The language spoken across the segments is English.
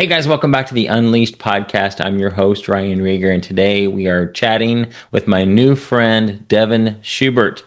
Hey guys, welcome back to the Unleashed podcast. I'm your host, Ryan Reger, and today we are chatting with my new friend, Devin Schubert.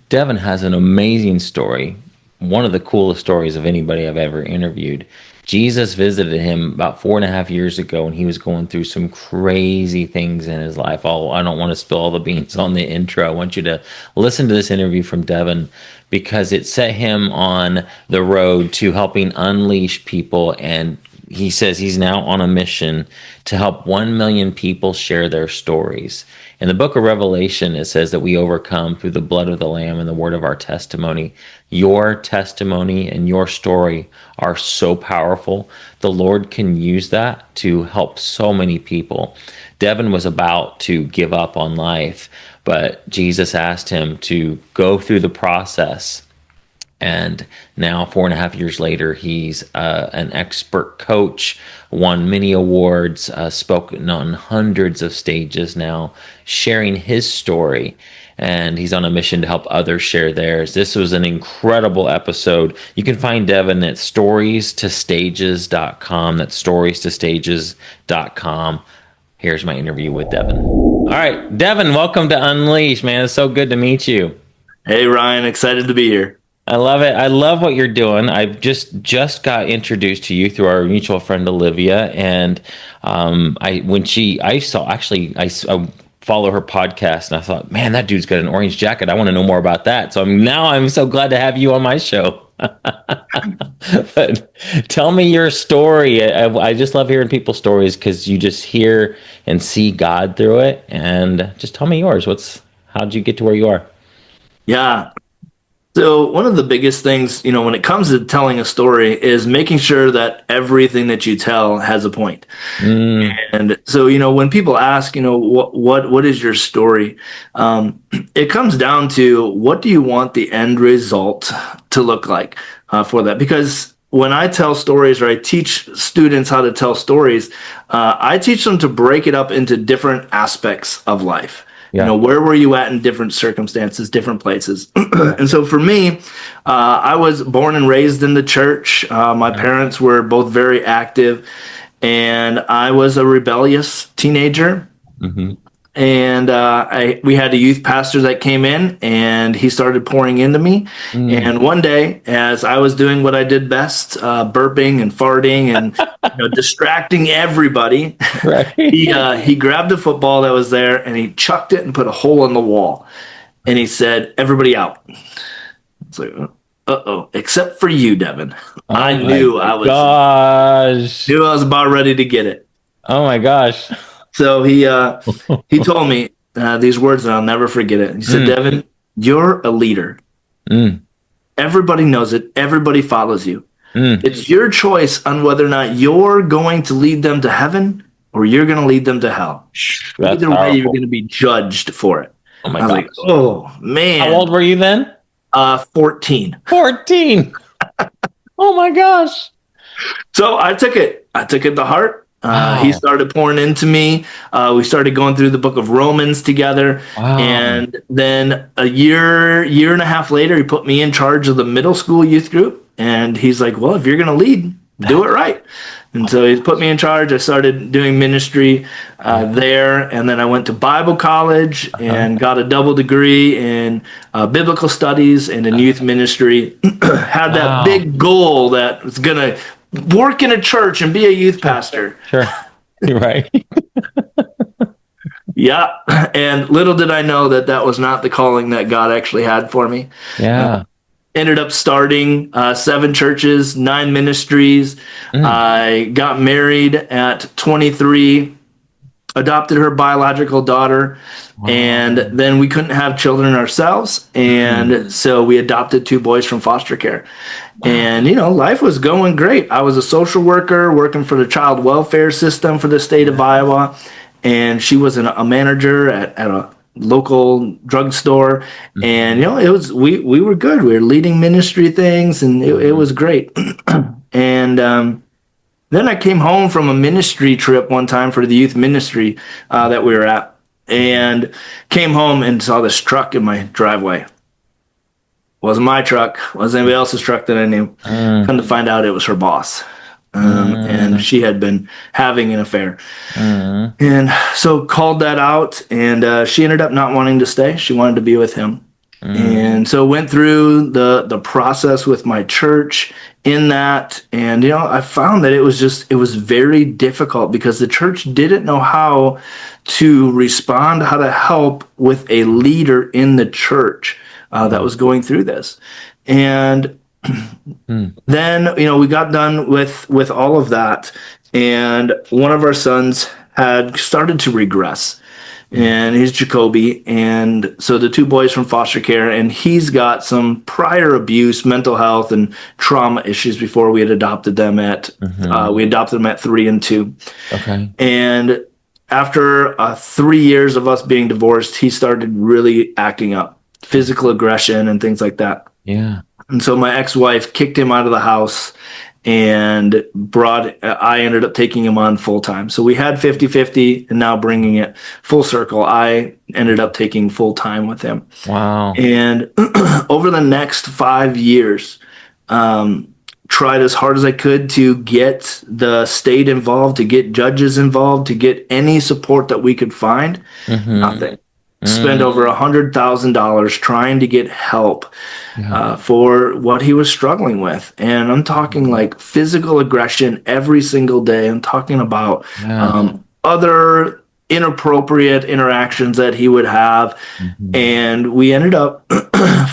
Devin has an amazing story, one of the coolest stories of anybody I've ever interviewed. Jesus visited him about 4.5 years ago, and he was going through some crazy things in his life. I don't want to spill all the beans on the intro. I want you to listen to this interview from Devin because it set him on the road to helping unleash people, and he says he's now on a mission to help 1 million people share their stories. In the book of Revelation, it says that we overcome through the blood of the Lamb and the word of our testimony. Your testimony and your story are so powerful. The Lord can use that to help so many people. Devin was about to give up on life, but Jesus asked him to go through the process. And now, 4.5 years later, he's an expert coach, won many awards, spoken on hundreds of stages now, sharing his story. And he's on a mission to help others share theirs. This was an incredible episode. You can find Devin at stories2stages.com. That's stories2stages.com. Here's my interview with Devin. All right, Devin, welcome to Unleash, man. It's so good to meet you. Hey, Ryan, excited to be here. I love it. I love what you're doing. I've just got introduced to you through our mutual friend Olivia, and I follow her podcast, and I thought, man, that dude's got an orange jacket. I want to know more about that. So I'm so glad to have you on my show. But tell me your story. I just love hearing people's stories because you just hear and see God through it. And just tell me yours. How'd you get to where you are? Yeah. So one of the biggest things, when it comes to telling a story is making sure that everything that you tell has a point. And so, when people ask, what is your story? It comes down to, what do you want the end result to look like for that? Because when I tell stories, or I teach students how to tell stories, I teach them to break it up into different aspects of life. Yeah. Where were you at in different circumstances, different places? And so for me, I was born and raised in the church. My parents were both very active, and I was a rebellious teenager. Mm-hmm. And we had a youth pastor that came in, and he started pouring into me. And one day, as I was doing what I did best, burping and farting and distracting everybody, right. he grabbed a football that was there, and he chucked it and put a hole in the wall. And he said, "Everybody out." It's like, uh-oh, except for you, Devin. I knew I was about ready to get it. Oh my gosh. So he told me these words, and I'll never forget it. He said, "Devin, you're a leader. Everybody knows it. Everybody follows you. It's your choice on whether or not you're going to lead them to heaven or you're going to lead them to hell. That's Either powerful. way, you're going to be judged for it." Oh my I was gosh. like, "Oh man." How old were you then? 14. 14. Oh my gosh. So I took it to heart. Wow. He started pouring into me. We started going through the book of Romans together. Wow. And then a year and a half later, he put me in charge of the middle school youth group. And he's like, "Well, if you're going to lead, do it right." And so he put me in charge. I started doing ministry there. And then I went to Bible college and got a double degree in biblical studies and in youth ministry. Had that big goal that was going to work in a church and be a youth pastor. Sure. You're right. Yeah. And little did I know that was not the calling that God actually had for me. Yeah. Ended up starting 7 churches, 9 ministries. I got married at 23, adopted her biological daughter, and then we couldn't have children ourselves. And so we adopted 2 boys from foster care. And, life was going great. I was a social worker working for the child welfare system for the state of Iowa. And she was a manager at a local drugstore. And, it was, we were good. We were leading ministry things, and it was great. And then I came home from a ministry trip one time for the youth ministry that we were at, and came home and saw this truck in my driveway. Wasn't my truck. Wasn't anybody else's truck that I knew. Come to find out, it was her boss. and she had been having an affair. And so called that out, and she ended up not wanting to stay. She wanted to be with him. And so went through the process with my church in that, and I found that it was very difficult because the church didn't know how to respond, how to help with a leader in the church that was going through this. And then we got done with all of that, and one of our sons had started to regress, and he's Jacoby, and so the two boys from foster care, and he's got some prior abuse, mental health, and trauma issues before we had adopted them we adopted them at 3 and 2. Okay. And after 3 years of us being divorced, he started really acting up, physical aggression and things like that. Yeah. And so my ex-wife kicked him out of the house, and I ended up taking him on full time. So we had 50-50, and now bringing it full circle, I ended up taking full time with him. Wow. And over the next 5 years, tried as hard as I could to get the state involved, to get judges involved, to get any support that we could find. Nothing. Spent over $100,000 trying to get help for what he was struggling with. And I'm talking like physical aggression every single day. I'm talking about other inappropriate interactions that he would have. And we ended up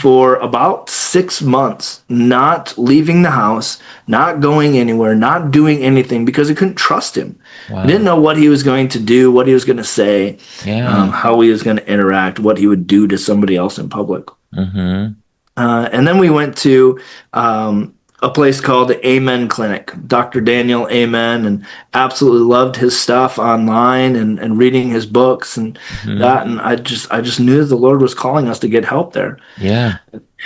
for about 6 months not leaving the house, not going anywhere, not doing anything, because I couldn't trust him. I didn't know what he was going to do, what he was going to say, how he was going to interact, what he would do to somebody else in public. And then we went to a place called the Amen Clinic, Dr. Daniel Amen, and absolutely loved his stuff online and reading his books and that. And I just knew the Lord was calling us to get help there. Yeah.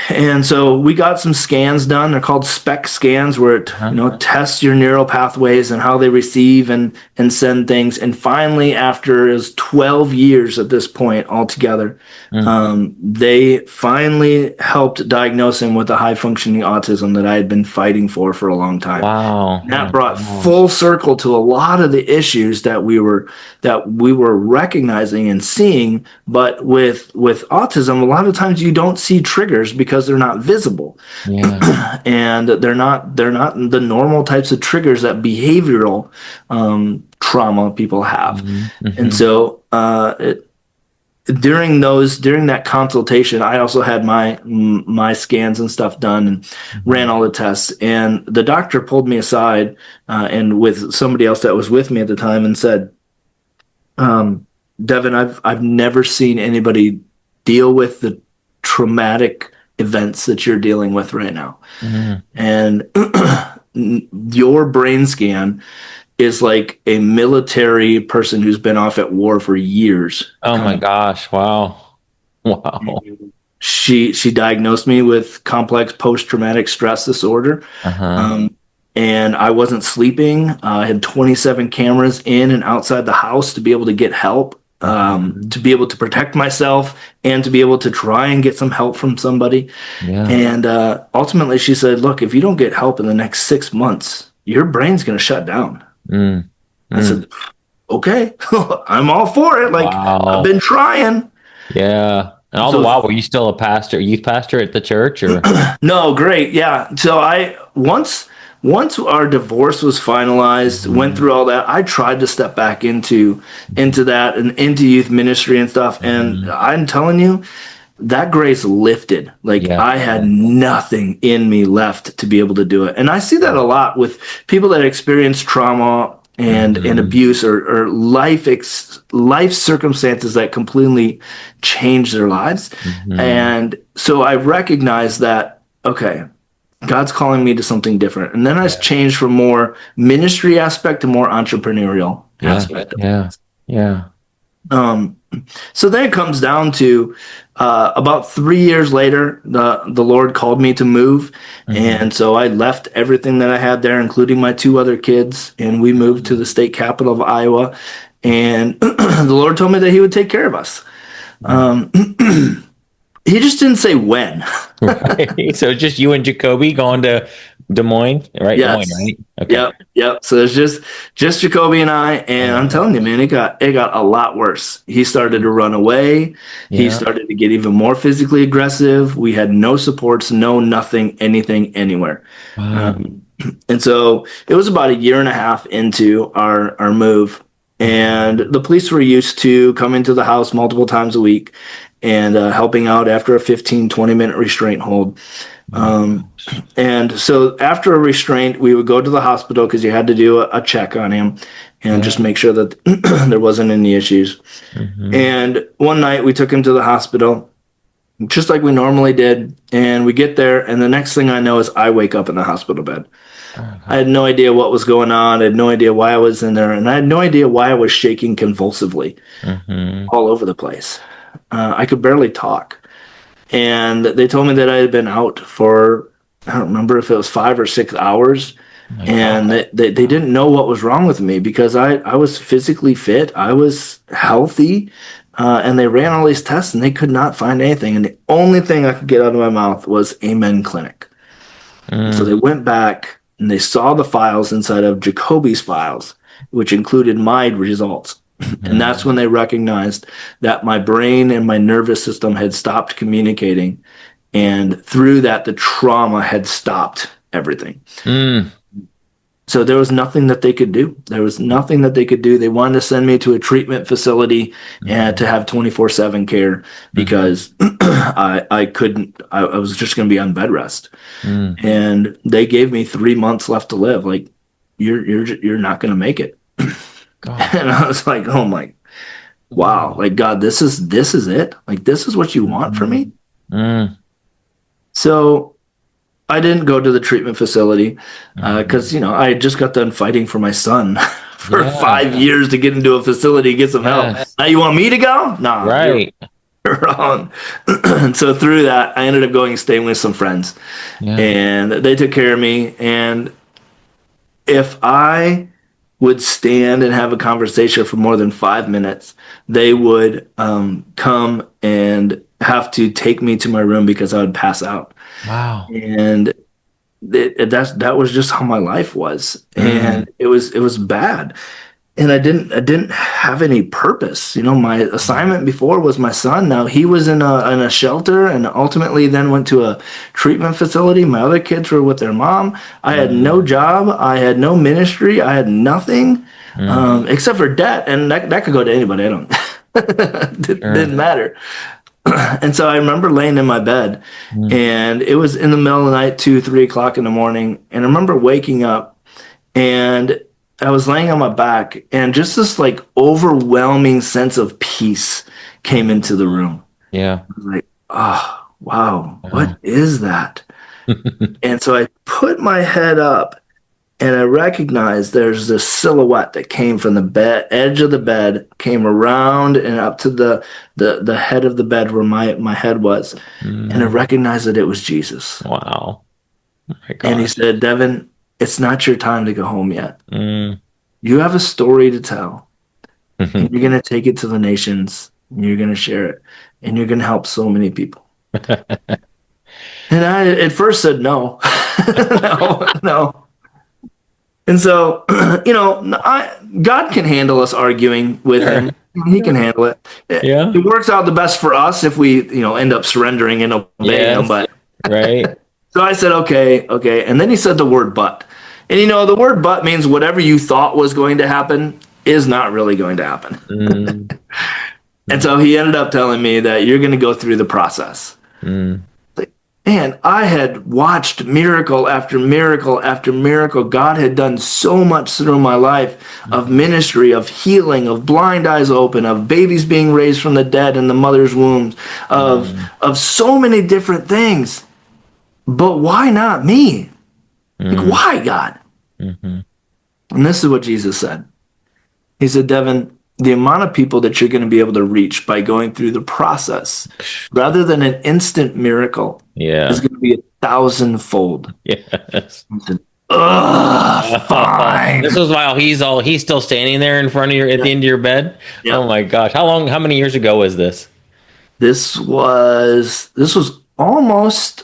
And so we got some scans done. They're called SPEC scans, where it tests your neural pathways and how they receive and send things. And finally, after 12 years at this point altogether, they finally helped diagnose him with a high functioning autism that I had been fighting for a long time. Wow. And that brought full circle to a lot of the issues that we were recognizing and seeing. But with autism, a lot of times you don't see triggers because they're not visible. And they're not the normal types of triggers that behavioral trauma people have. And so during that consultation, I also had my scans and stuff done and ran all the tests. And the doctor pulled me aside and with somebody else that was with me at the time and said, Devin, I've never seen anybody deal with the traumatic events that you're dealing with right now. And your brain scan is like a military person who's been off at war for years. Oh my gosh. Wow. She diagnosed me with complex post-traumatic stress disorder. And I wasn't sleeping. I had 27 cameras in and outside the house to be able to get help, to be able to protect myself, and to be able to try and get some help from somebody. And ultimately she said, look, if you don't get help in the next 6 months, your brain's going to shut down. I said, okay, I'm all for it. Like, I've been trying. Yeah. And all the while, were you still a pastor, youth pastor at the church, or? No, great. Yeah. So once our divorce was finalized, went through all that, I tried to step back into that and into youth ministry and stuff. And I'm telling you, that grace lifted. Like, I had nothing in me left to be able to do it. And I see that a lot with people that experience trauma and abuse or life circumstances that completely change their lives. And so I recognize that, okay, God's calling me to something different. And then I changed from more ministry aspect to more entrepreneurial aspect. So then it comes down to about 3 years later, the Lord called me to move. And so I left everything that I had there, including my 2 other kids, and we moved to the state capital of Iowa. And the Lord told me that he would take care of us. He just didn't say when. Right. So just you and Jacoby going to Des Moines, right? Des Moines, Yes. right? Okay. Yep. So it's just Jacoby and I, and I'm telling you, man, it got a lot worse. He started to run away. He Yeah. started to get even more physically aggressive. We had no supports, no nothing, anything, anywhere. Wow. Um, and so it was about a year and a half into our move, and the police were used to coming to the house multiple times a week and helping out after a 15-20 minute restraint hold. My Um, gosh. and so after a restraint, we would go to the hospital because you had to do a check on him and Yeah. just make sure that there wasn't any issues. Hmm. And one night we took him to the hospital, just like we normally did. And we get there, and the next thing I know is I wake up in the hospital bed. Oh, I God. had no idea what was going on. I had no idea why I was in there, and I had no idea why I was shaking convulsively Hmm. all over the place. I could barely talk. And they told me that I had been out for, I don't remember if it was 5 or 6 hours, My and God. they didn't know what was wrong with me because I was physically fit, I was healthy, and they ran all these tests and they could not find anything, and the only thing I could get out of my mouth was Amen Clinic. So Mm. they went back and they saw the files inside of Jacoby's files, which included my results. And that's Hmm. when they recognized that my brain and my nervous system had stopped communicating. And through that, the trauma had stopped everything. Mm. So there was nothing that they could do. There was nothing that they could do. They wanted to send me to a treatment facility and to Hmm. have 24/7 care Hmm. because I couldn't, I was just going to be on bed rest. Mm. And they gave me 3 months left to live. Like, you're not going to make it. God. And I was like, oh my, wow, Wow. like God, this is it. Like, this is what you want from Hmm. me. Mm. So I didn't go to the treatment facility because Hmm. I had just got done fighting for my son for Yeah. 5 years to get into a facility, get some help. Yes. Now you want me to go? Nah, you're Right. wrong. And so through that, I ended up going and staying with some friends, Yeah. and they took care of me. And if I would stand and have a conversation for more than 5 minutes, they would come and have to take me to my room because I would pass out. Wow. And that was just how my life was, Mm. and it was bad. And I didn't have any purpose. My assignment before was my son. Now he was in a shelter and ultimately then went to a treatment facility. My other kids were with their mom. I had no Mm. job. I had no ministry. I had nothing Mm. except for debt, and that could go to anybody. I don't. Sure. Didn't matter. And so I remember laying in my bed, Mm. and it was in the middle of the night, 2, 3 o'clock in the morning. And I remember waking up, and I was laying on my back, and just this like overwhelming sense of peace came into the room. Yeah. I was like, oh, wow, what Wow. is that? And so I put my head up, and I recognized there's this silhouette that came from the bed edge of the bed, came around and up to the head of the bed where my head was. And I Mm. recognized that it was Jesus. Wow. Oh my And he gosh. said, Devin, it's not your time to go home yet. Mm. You have a story to tell, and you're going to take it to the nations, and you're going to share it, and you're going to help so many people. And I at first said no. No, no. And so, God can handle us arguing with Sure. him. He can handle it. Yeah. It works out the best for us if we, end up surrendering and obeying him. Yes. But Right. so I said, okay, okay. And then he said the word but. And the word but means whatever you thought was going to happen is not really going to happen. Mm. And so he ended up telling me that you're going to go through the process. Mm. Like, man, I had watched miracle after miracle after miracle. God had done so much through my life of ministry, of healing, of blind eyes open, of babies being raised from the dead in the mother's wombs, of Mm. of so many different things. But why not me? Like, Mm. why, God? Mhm. And this is what Jesus said. He said, Devin, the amount of people that you're going to be able to reach by going through the process, rather than an instant miracle, is Yeah. going to be 1,000-fold. Yes. I said, ugh, fine. This was while he's still standing there in front of your at Yeah, the end of your bed. yeah. Oh my gosh. How many years ago was this? This was almost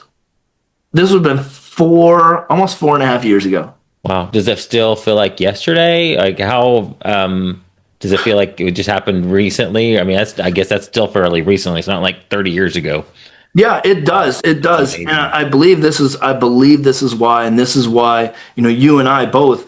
this would have been almost 4.5 years ago. Wow. Does that still feel like yesterday? Like how does it feel like it just happened recently? I mean, I guess that's still fairly recently. It's not like 30 years ago. Yeah, it Wow. does. It That's does. And amazing. I believe this is why, and this is why, you and I both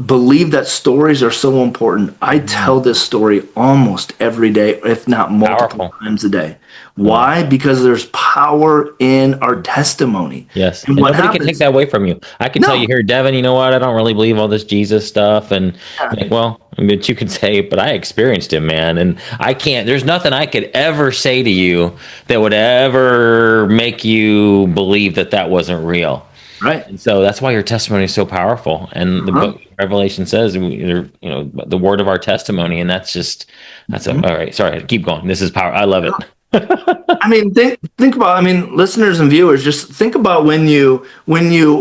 believe that stories are so important. I Mm. tell this story almost every day, if not multiple Powerful. times a day. Yeah. Why? Because there's power in our testimony. Yes. And And what nobody can take happens? that away from you. I can tell you No. here, Devin, you know what? I don't really believe all this Jesus stuff. And Yeah, like, well, but you can say, but I experienced him, man. And I can't, there's nothing I could ever say to you that would ever make you believe that that wasn't real. right. And so that's why your testimony is so powerful. And the Uh-huh. book Revelation says, the word of our testimony. And that's just, all right. Sorry, keep going. This is power. I love it. I mean, think about. I mean, listeners and viewers, just think about when you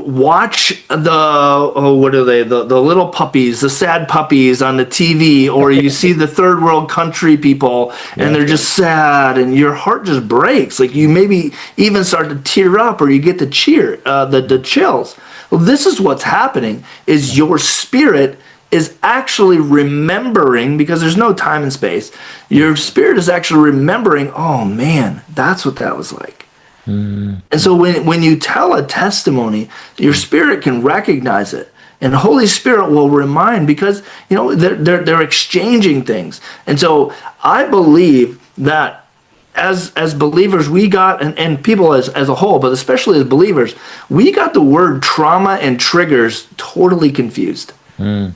watch what are they, the little puppies, the sad puppies on the TV, or you see the third world country people, and Yeah. they're just sad, and your heart just breaks. Like you maybe even start to tear up, or you get the the chills. Well, this is what's happening: is your spirit is actually remembering, because there's no time and space. Your spirit is actually remembering, oh man, that's what that was like. Mm, And so when you tell a testimony, your spirit can recognize it. And the Holy Spirit will remind, because they're exchanging things. And so I believe that as believers, we got, and people as a whole, but especially as believers, we got the word trauma and triggers totally confused. mm,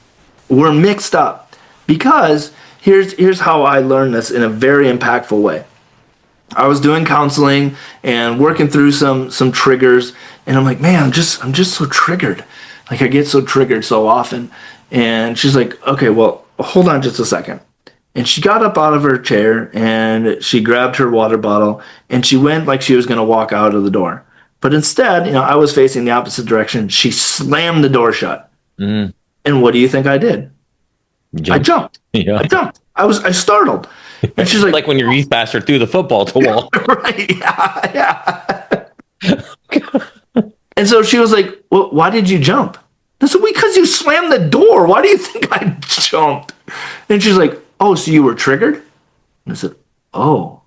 We're mixed up, because here's how I learned this in a very impactful way. I was doing counseling and working through some triggers, and I'm like, man, I'm just so triggered. Like I get so triggered so often. And she's like, okay, well, hold on just a second. And she got up out of her chair and she grabbed her water bottle and she went like she was going to walk out of the door. But instead, I was facing the opposite direction. She slammed the door shut. mm. And what do you think I did? I Jump. jumped. Yeah. I jumped. I startled. And she's like, Like when your youth pastor threw the football to the wall. right, yeah, yeah. And so she was like, well, why did you jump? I said, because you slammed the door. Why do you think I jumped? And she's like, oh, so you were triggered? And I said, oh.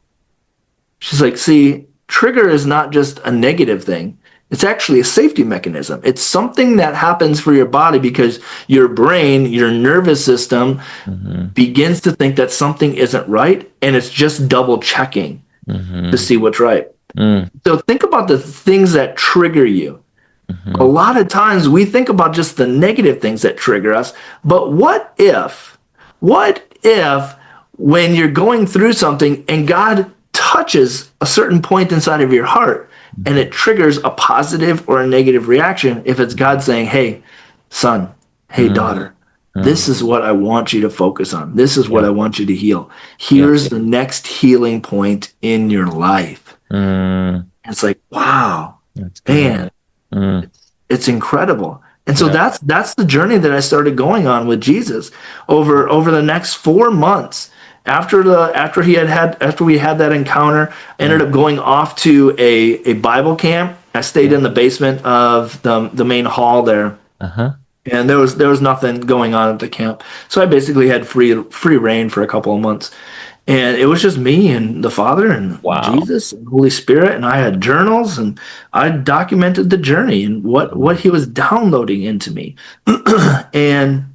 She's like, see, trigger is not just a negative thing. It's actually a safety mechanism. It's something that happens for your body because your brain, your nervous system Hmm. begins to think that something isn't right, and it's just double checking to Hmm. see what's right. Mm, So think about the things that trigger you. A hmm. lot of times we think about just the negative things that trigger us, but what if when you're going through something and God touches a certain point inside of your heart and it triggers a positive or a negative reaction, if it's God saying, hey, son, hey, Mm, daughter, mm. this is what I want you to focus on. This is what Yeah. I want you to heal. Yeah. Here's the next healing point in your life. Mm, It's like, wow, that's man, good. Mm, it's incredible. And so yeah. that's the journey that I started going on with Jesus over the next 4 months. After we had that encounter, I ended Mm, up going off to a Bible camp. I stayed yeah. in the basement of the main hall there, Uh-huh. and there was nothing going on at the camp. So I basically had free reign for a couple of months. And it was just me and the Father and Wow. Jesus and Holy Spirit, and I had journals and I documented the journey and what Mm, he was downloading into me. And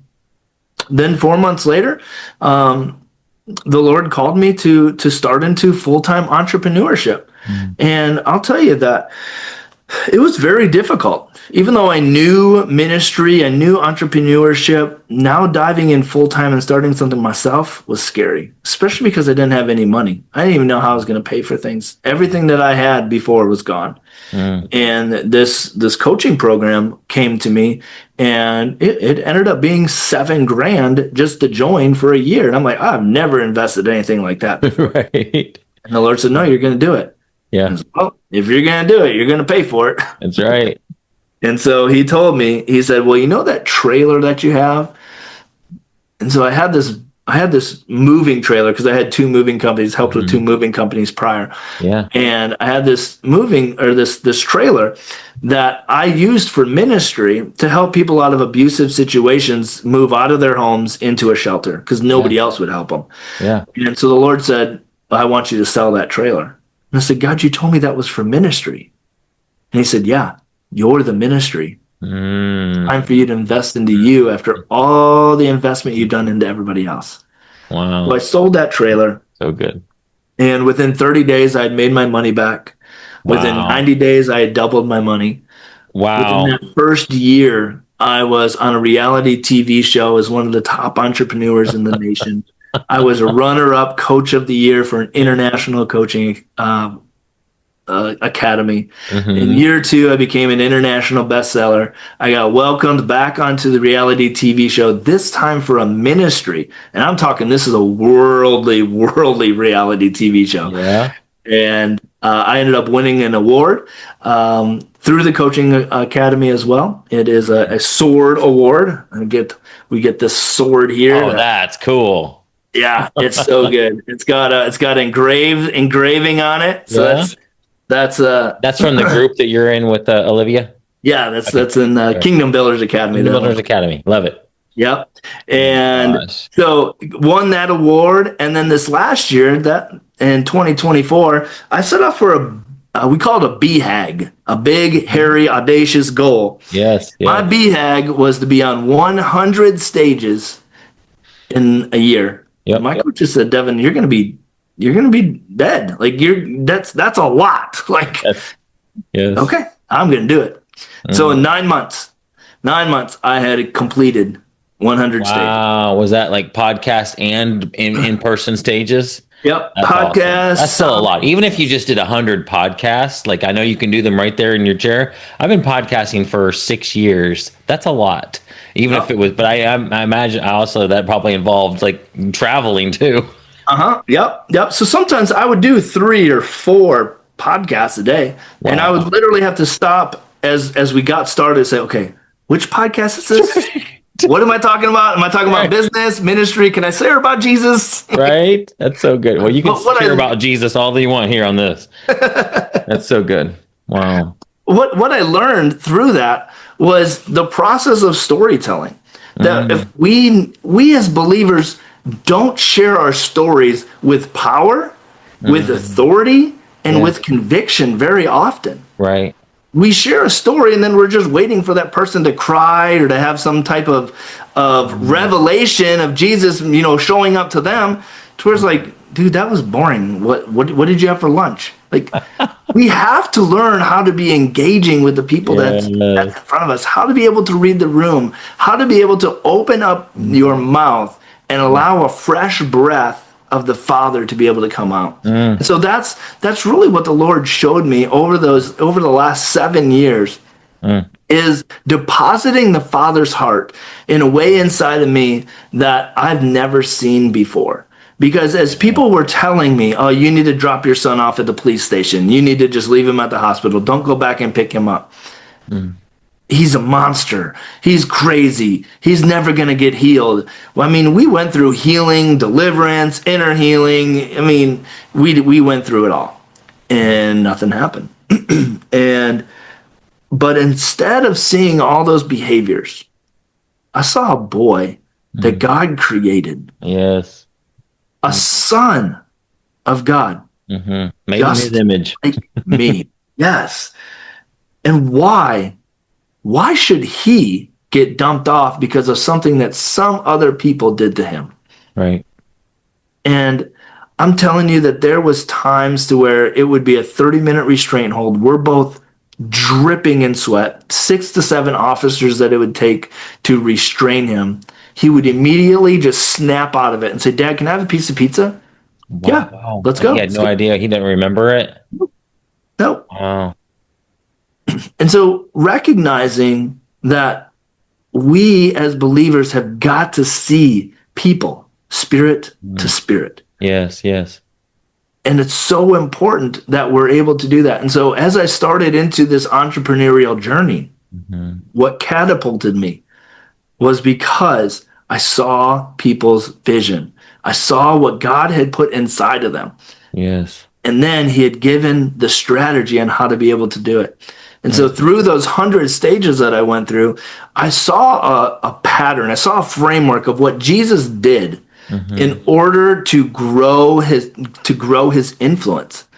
then 4 months later, the Lord called me to start into full-time entrepreneurship. mm, And I'll tell you that it was very difficult. Even though I knew ministry, I knew entrepreneurship, now diving in full time and starting something myself was scary, especially because I didn't have any money. I didn't even know how I was going to pay for things. Everything that I had before was gone. mm. And this coaching program came to me, and it ended up being $7,000 just to join for a year. And I'm like, I've never invested anything like that before. Right. And the Lord said, no, you're going to do it. And I Yeah, said, well, if you're going to do it, you're going to pay for it. that's right. And so he said, well, you know that trailer that you have? And so I had this I had this moving trailer because I had two moving companies, helped with two moving companies prior. Yeah. And I had this this trailer that I used for ministry to help people out of abusive situations move out of their homes into a shelter because nobody else would help them. Yeah. And so the Lord said, I want you to sell that trailer. And I said, God, you told me that was for ministry. And he said, yeah, you're the ministry. Time for you to invest into you after all the investment you've done into everybody else. Wow. So I sold that trailer. So good. And within 30 days, I had made my money back. Within 90 days, I had doubled my money. Wow. Within that first year, I was on a reality TV show as one of the top entrepreneurs in the nation. I was a runner-up coach of the year for an international coaching academy. In year 2, I became an international bestseller. I got welcomed back onto the reality TV show, this time for a ministry. And I'm talking, this is a worldly reality TV show. Yeah. And I ended up winning an award through the coaching academy as well. It is a sword award. We get this sword here. Oh, that's cool. Yeah, it's so good. It's got engraving on it. So Yeah. that's from the group that you're in with Olivia? Yeah, that's in Kingdom Builders Academy. Kingdom Builders Academy. Love it. Yep. And so won that award. And then this last year, that in 2024, I set up for we call it a BHAG, a big, hairy, audacious goal. Yes. My BHAG was to be on 100 stages in a year. Yep. My coach just said, Devin, you're gonna be dead. Like that's a lot. Like, yes. Okay, I'm gonna do it. So in 9 months, I had completed 100 stages. Wow. Was that like podcast and in-person stages? Yep. That's Podcasts. Awesome. That's still a lot. Even if you just did 100 podcasts, like I know you can do them right there in your chair. I've been podcasting for 6 years. That's a lot. Even if it was, but I imagine also that probably involved like traveling too. Yep. So sometimes I would do 3 or 4 podcasts a day, and I would literally have to stop as we got started and say, okay, which podcast is this? What am I talking about? Am I talking about business, ministry? Can I share about Jesus? Right? That's so good. Well, you can share about Jesus all that you want here on this. That's so good. Wow. What I learned through that was the process of storytelling. That if we as believers don't share our stories with power, with authority, and with conviction very often. Right. We share a story and then we're just waiting for that person to cry or to have some type of revelation of Jesus, showing up to them. To where it's like, dude, that was boring. What did you have for lunch? Like, we have to learn how to be engaging with the people that's in front of us, how to be able to read the room, how to be able to open up your mouth and allow a fresh breath of the Father to be able to come out. So that's really what the Lord showed me over the last 7 years, is depositing the Father's heart in a way inside of me that I've never seen before. Because as people were telling me, oh, you need to drop your son off at the police station, you need to just leave him at the hospital, don't go back and pick him up. He's a monster. He's crazy. He's never going to get healed. Well, I mean, we went through healing, deliverance, inner healing. I mean, we went through it all and nothing happened. But instead of seeing all those behaviors, I saw a boy that God created. Yes. A son of God. Made in his image. Like me. Yes. And why should he get dumped off because of something that some other people did to him? Right. And I'm telling you that there was times to where it would be a 30-minute restraint hold. We're both dripping in sweat, 6 to 7 officers that it would take to restrain him. He would immediately just snap out of it and say, Dad, can I have a piece of pizza? Wow. Yeah, let's go. He had no idea. He didn't remember it? No. Wow. And so recognizing that we as believers have got to see people spirit to spirit. Yes. And it's so important that we're able to do that. And so as I started into this entrepreneurial journey, what catapulted me was because I saw people's vision. I saw what God had put inside of them. Yes. And then he had given the strategy on how to be able to do it. And so through those 100 stages that I went through, I saw a pattern. I saw a framework of what Jesus did in order to grow his influence.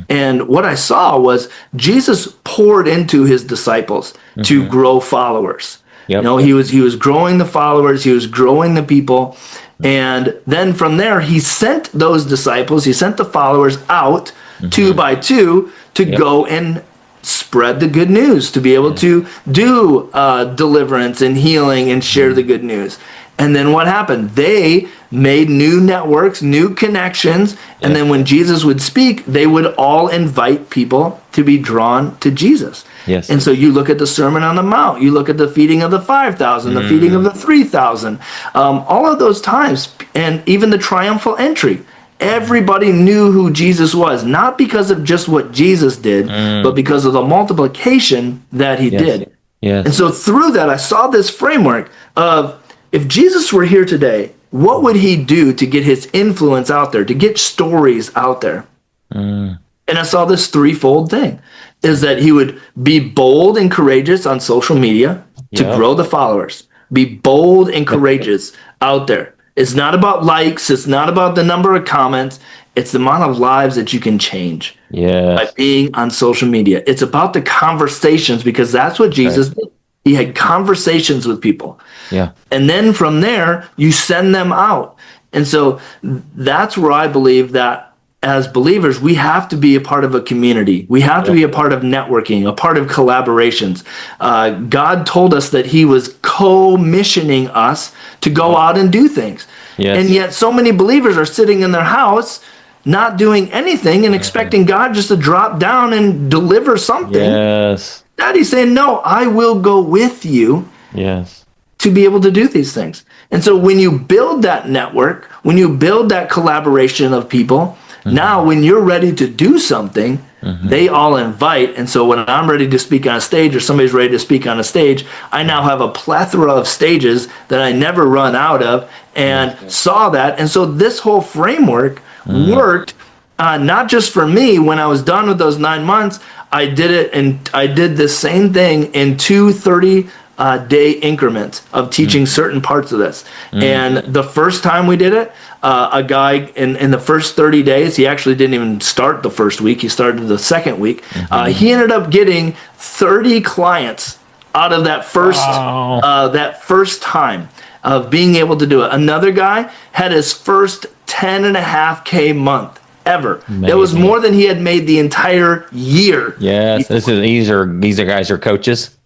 And what I saw was Jesus poured into his disciples to grow followers. Yep. He was growing the followers, he was growing the people. And then from there, he sent those disciples, he sent the followers out 2 by 2 to go and spread the good news, to be able to do deliverance and healing and share the good news. And then what happened? They made new networks, new connections. And then when Jesus would speak, they would all invite people to be drawn to Jesus. Yes. And so you look at the Sermon on the Mount, you look at the feeding of the 5,000, the feeding of the 3,000, all of those times, and even the triumphal entry. Everybody knew who Jesus was, not because of just what Jesus did, but because of the multiplication that he did. Yes. And so through that, I saw this framework of, if Jesus were here today, what would he do to get his influence out there, to get stories out there? And I saw this threefold thing, is that he would be bold and courageous on social media to grow the followers. Be bold and courageous out there. It's not about likes. It's not about the number of comments. It's the amount of lives that you can change by being on social media. It's about the conversations, because that's what Jesus did. He had conversations with people. Yeah. And then from there, you send them out. And so that's where I believe that as believers, we have to be a part of a community. We have to be a part of networking, a part of collaborations. God told us that he was co-missioning us to go out and do things. Yes. And yet so many believers are sitting in their house not doing anything and expecting God just to drop down and deliver something. Yes. Daddy's saying, no, I will go with you to be able to do these things. And so when you build that network, when you build that collaboration of people, now when you're ready to do something, they all invite. And so when I'm ready to speak on a stage, or somebody's ready to speak on a stage, I now have a plethora of stages that I never run out of, and saw that. And so this whole framework worked, not just for me. When I was done with those 9 months, I did it, and I did the same thing in 2 30-day increments of teaching certain parts of this. And the first time we did it, a guy in the first 30 days, he actually didn't even start the first week. He started the second week. He ended up getting 30 clients out of that first time of being able to do it. Another guy had his first 10.5K month ever. Amazing. It was more than he had made the entire year. Yes, these are guys are coaches.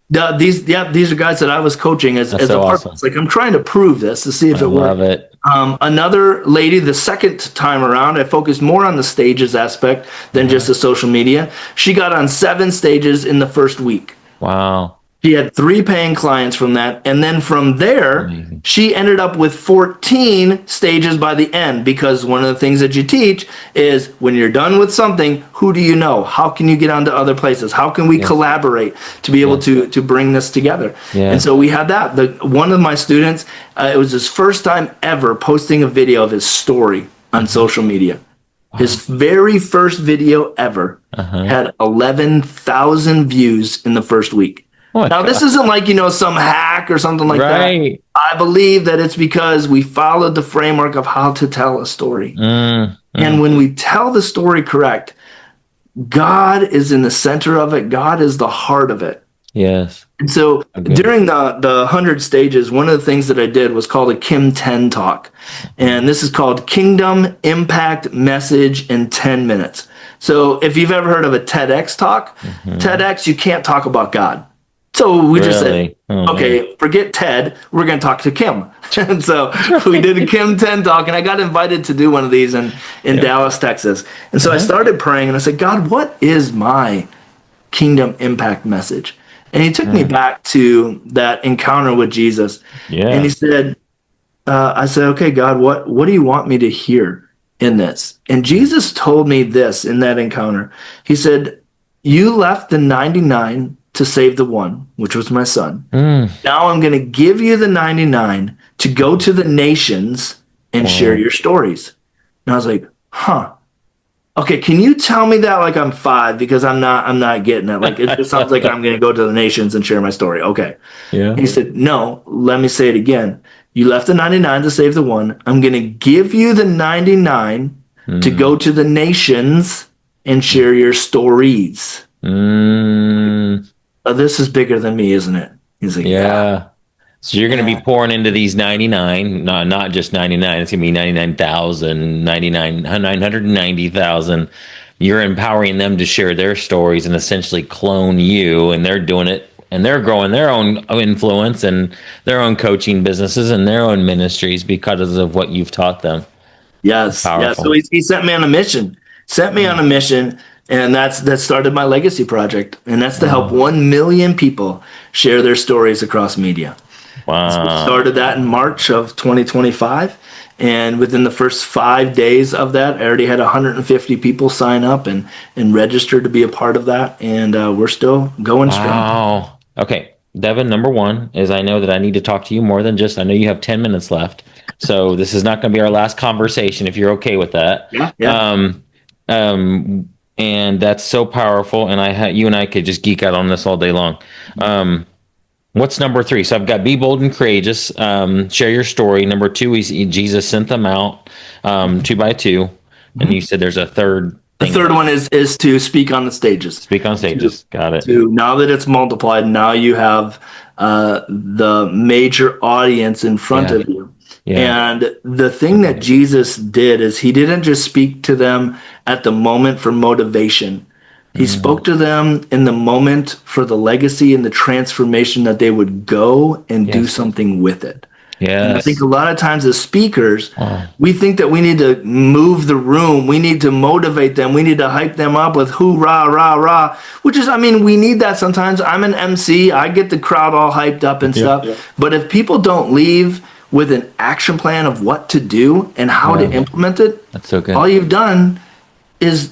These are guys that I was coaching as so a part. awesome. Like, I'm trying to prove this to see if it works. Love it. Another lady, the second time around, I focused more on the stages aspect than just the social media. She got on 7 stages in the first week. Wow. She had 3 paying clients from that. And then from there, she ended up with 14 stages by the end, because one of the things that you teach is, when you're done with something, who do you know? How can you get onto other places? How can we collaborate to be able to bring this together? And so we had that. One of my students, it was his first time ever posting a video of his story on social media. His very first video ever had 11,000 views in the first week. Oh, now, this isn't like, some hack or something like that. I believe that it's because we followed the framework of how to tell a story. And when we tell the story correct, God is in the center of it. God is the heart of it. Yes. And so during the 100 stages, one of the things that I did was called a Kim 10 talk. And this is called Kingdom Impact Message in 10 minutes. So if you've ever heard of a TEDx talk, TEDx, you can't talk about God. So we just said, okay, forget Ted. We're going to talk to Kim. And so we did a Kim 10 talk, and I got invited to do one of these in Dallas, Texas. And so I started praying, and I said, God, what is my kingdom impact message? And he took me back to that encounter with Jesus. And he said, I said, okay, God, what do you want me to hear in this? And Jesus told me this in that encounter. He said, you left the 99 to save the one, which was my son. Now I'm going to give you the 99 to go to the nations and share your stories. And I was like, huh. Okay, can you tell me that like I'm 5 because I'm not getting it. Like it just sounds like I'm going to go to the nations and share my story. Okay. Yeah. And he said, "No, let me say it again. You left the 99 to save the one. I'm going to give you the 99 to go to the nations and share your stories." This is bigger than me, isn't it? He's like, Yeah. So you're going to be pouring into these 99, not just 99. It's going to be 99,000, 990,000. You're empowering them to share their stories and essentially clone you, and they're doing it, and they're growing their own influence and their own coaching businesses and their own ministries because of what you've taught them. Yes. Yeah. So he sent me on a mission. And that started my legacy project, and that's to help 1 million people share their stories across media. Wow. So we started that in March of 2025, and within the first 5 days of that, I already had 150 people sign up and register to be a part of that, and we're still going strong. Wow. Okay, Devin, number one is I know that I need to talk to you more than just, I know you have 10 minutes left, so this is not going to be our last conversation if you're okay with that. Yeah. And that's so powerful, and you and I could just geek out on this all day long. What's number 3? So I've got be bold and courageous. Share your story. Number 2 is Jesus sent them out 2 by 2, and you said there's a third. The third one is to speak on the stages. Speak on stages. Got it. Now that it's multiplied, now you have the major audience in front of you. Yeah. And the thing that Jesus did is he didn't just speak to them at the moment for motivation. He spoke to them in the moment for the legacy and the transformation that they would go and do something with it. Yes. And I think a lot of times as speakers, we think that we need to move the room. We need to motivate them. We need to hype them up with hoorah, rah, rah, which is, I mean, we need that sometimes. I'm an MC. I get the crowd all hyped up and stuff. Yeah. But if people don't leave with an action plan of what to do and how to implement it, that's so good. All you've done is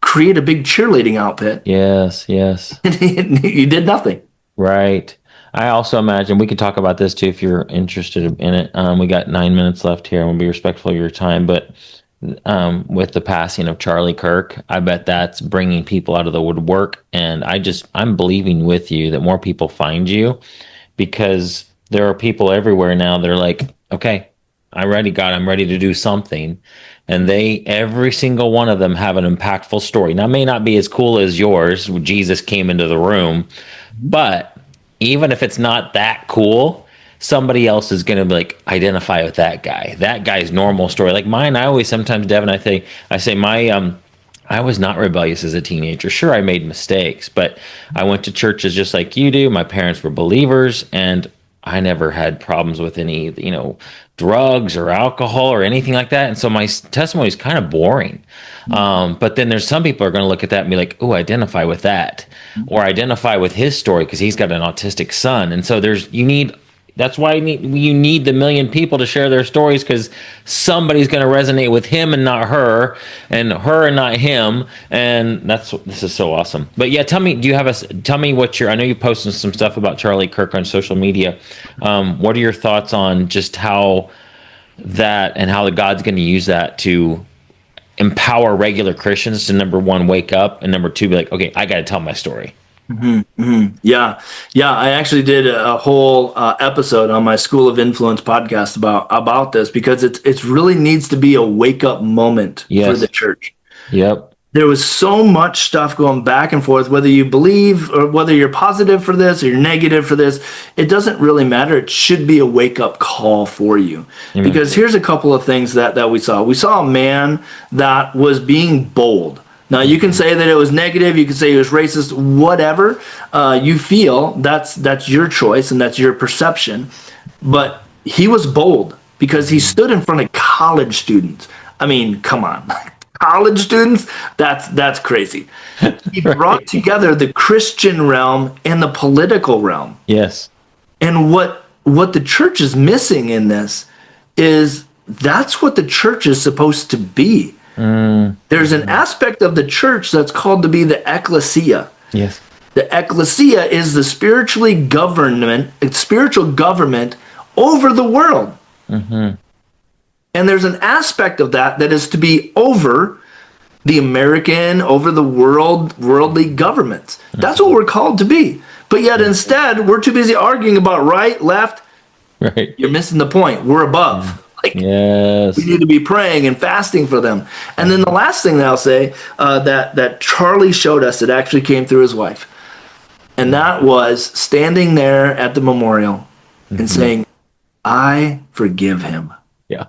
create a big cheerleading outfit. Yes. You did nothing. Right. I also imagine we could talk about this too if you're interested in it. We got 9 minutes left here. I want to be respectful of your time, but with the passing of Charlie Kirk, I bet that's bringing people out of the woodwork. And I'm believing with you that more people find you, because there are people everywhere now that are like, okay, I'm ready, God, I'm ready to do something. And every single one of them have an impactful story. Now, it may not be as cool as yours, when Jesus came into the room, but even if it's not that cool, somebody else is going to like identify with that guy's normal story. Like mine, I always sometimes, Devin, I say I was not rebellious as a teenager. Sure, I made mistakes, but I went to churches just like you do. My parents were believers, and I never had problems with any, drugs or alcohol or anything like that. And so my testimony is kind of boring. But then there's some people are going to look at that and be like, oh, identify with that, or identify with his story because he's got an autistic son. And so that's why you need the million people to share their stories, because somebody's going to resonate with him and not her and not him. And this is so awesome. But yeah, tell me I know you posted some stuff about Charlie Kirk on social media. What are your thoughts on just how God's going to use that to empower regular Christians to, number one, wake up, and number two, be like, okay, I got to tell my story. Yeah. I actually did a whole episode on my School of Influence podcast about this, because it really needs to be a wake up moment for the church. Yep. There was so much stuff going back and forth, whether you believe or whether you're positive for this or you're negative for this, it doesn't really matter. It should be a wake up call for you. Amen. Because here's a couple of things that we saw. We saw a man that was being bold. Now, you can say that it was negative, you can say it was racist, whatever you feel, that's your choice and that's your perception. But he was bold because he stood in front of college students. I mean, come on. College students, that's crazy. He brought together the Christian realm and the political realm. Yes. And what the church is missing in this is that's what the church is supposed to be. There's an aspect of the church that's called to be the ecclesia. Yes. The ecclesia is the spiritual government over the world. Mm-hmm. And there's an aspect of that that is to be over the American, over the worldly governments. That's what we're called to be. But yet instead, we're too busy arguing about right, left. Right. You're missing the point. We're above. Like, Yes. we need to be praying and fasting for them. And then the last thing that I'll say that Charlie showed us, it actually came through his wife. And that was standing there at the memorial and saying, I forgive him. Yeah.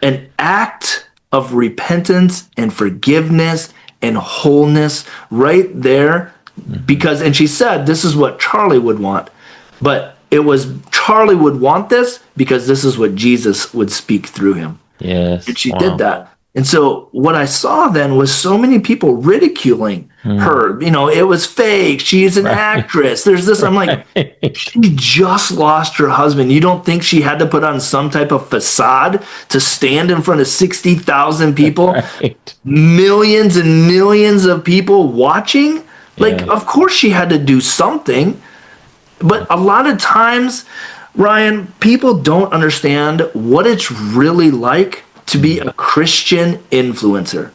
An act of repentance and forgiveness and wholeness right there. Because, and she said, this is what Charlie would want. But it was Charlie would want this because this is what Jesus would speak through him. Yes. And she did that. And so what I saw then was so many people ridiculing her. You know, it was fake. She's an actress. There's this. I'm like, she just lost her husband. You don't think she had to put on some type of facade to stand in front of 60,000 people, Right. millions and millions of people watching? Like, of course she had to do something. But a lot of times, Ryan, people don't understand what it's really like to be a Christian influencer.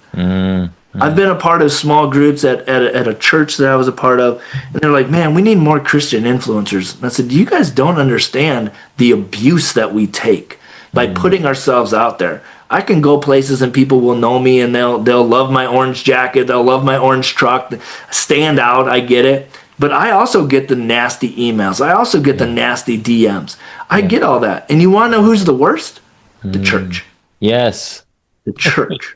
I've been a part of small groups at a church that I was a part of, and they're like, man, we need more Christian influencers. And I said, you guys don't understand the abuse that we take by putting ourselves out there. I can go places and people will know me and they'll love my orange jacket, they'll love my orange truck, stand out, I get it. But I also get the nasty emails. I also get the nasty DMs. I get all that. And you want to know who's the worst? The church. Yes. The church.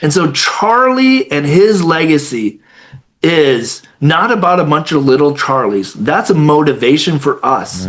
And so Charlie and his legacy is not about a bunch of little Charlies. That's a motivation for us.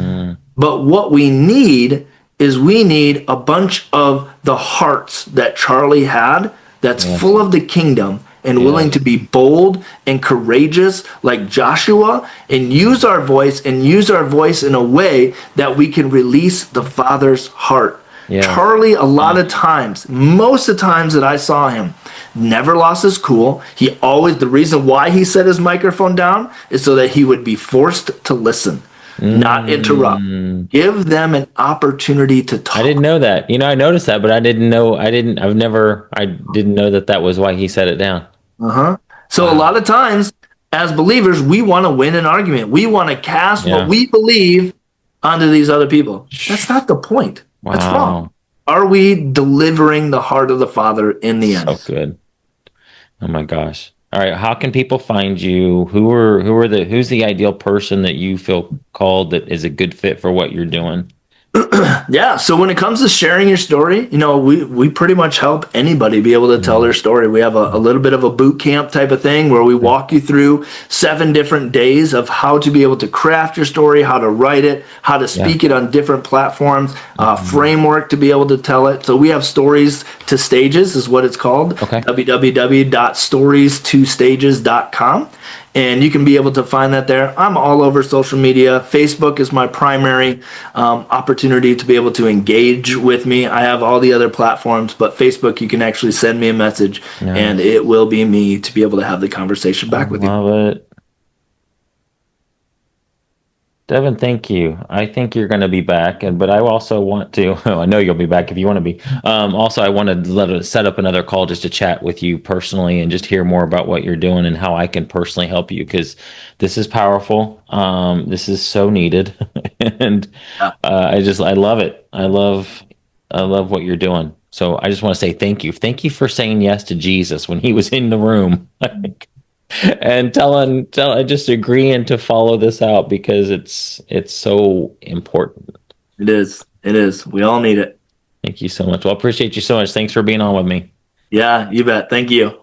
But what we need is we need a bunch of the hearts that Charlie had that's full of the kingdom and willing to be bold and courageous like Joshua and use our voice in a way that we can release the Father's heart. Charlie, a lot of times, most of the times that I saw him, never lost his cool. He always, the reason why he set his microphone down is so that he would be forced to listen, not interrupt. Give them an opportunity to talk. I didn't know that. You know, I noticed that, but I didn't know that was why he set it down. So a lot of times, as believers, we want to win an argument. We want to cast what we believe onto these other people. That's not the point. That's wrong. Are we delivering the heart of the Father in the end? So good. Oh my gosh. All right. How can people find you? Who's the ideal person that you feel called that is a good fit for what you're doing? Yeah. So when it comes to sharing your story, you know, we pretty much help anybody be able to tell their story. We have a little bit of a boot camp type of thing where we walk you through 7 different days of how to be able to craft your story, how to write it, how to speak it on different platforms, framework to be able to tell it. So we have Stories to Stages is what it's called. www.stories2stages.com. And you can be able to find that there. I'm all over social media. Facebook is my primary opportunity to be able to engage with me. I have all the other platforms, but Facebook, you can actually send me a message, and it will be me to be able to have the conversation back with you. Love it. Devin, thank you. I think you're going to be back, but I also want to. I know you'll be back if you want to be. Also, I want to set up another call just to chat with you personally and just hear more about what you're doing and how I can personally help you, because this is powerful. This is so needed, and I love it. I love what you're doing. So I just want to say thank you. Thank you for saying yes to Jesus when he was in the room. And just agreeing to follow this out, because it's so important. It is. We all need it. Thank you so much. Well, I appreciate you so much. Thanks for being on with me. Yeah, you bet. Thank you.